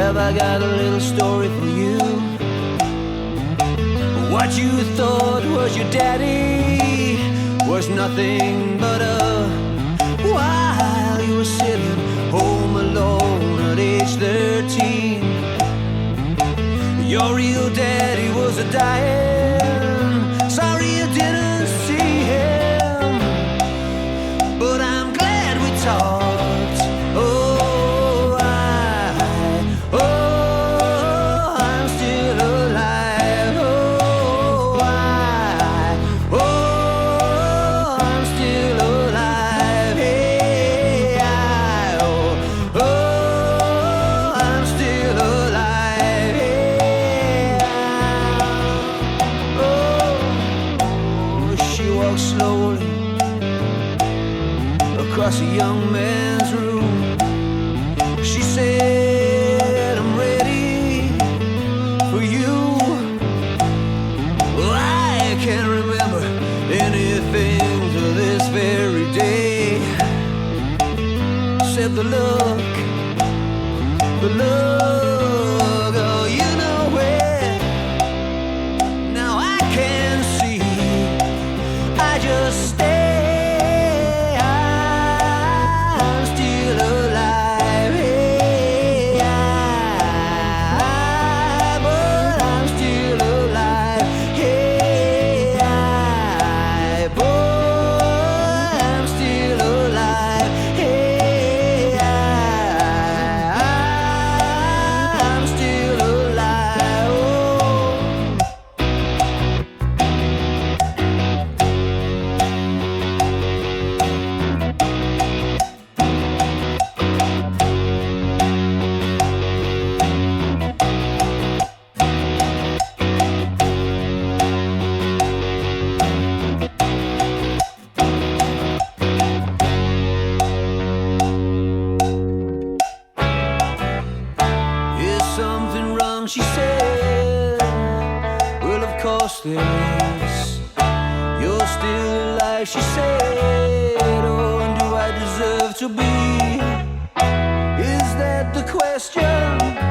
have I got a little story for you. What you thought was your daddy was nothing but while you were sitting home alone at age 13. Your real daddy was a dying. Sorry you didn't see him, but I'm glad we talked. I'm still alive. I'm still alive. Hey, I'm still alive. Hey, she walks slowly across a young man's room. She said, I'm ready for you. Well, I can't remember anything to this very day, except the look, oh, you know where. Now I can see, I just stay. I'm still alive. Hey, but I'm still alive. Hey, boy, I'm still alive. Hey, I'm still alive. Oh. Is something wrong, she said. Well, of course there is. You're still alive, she said. Oh, and do I deserve to be? Is that the question?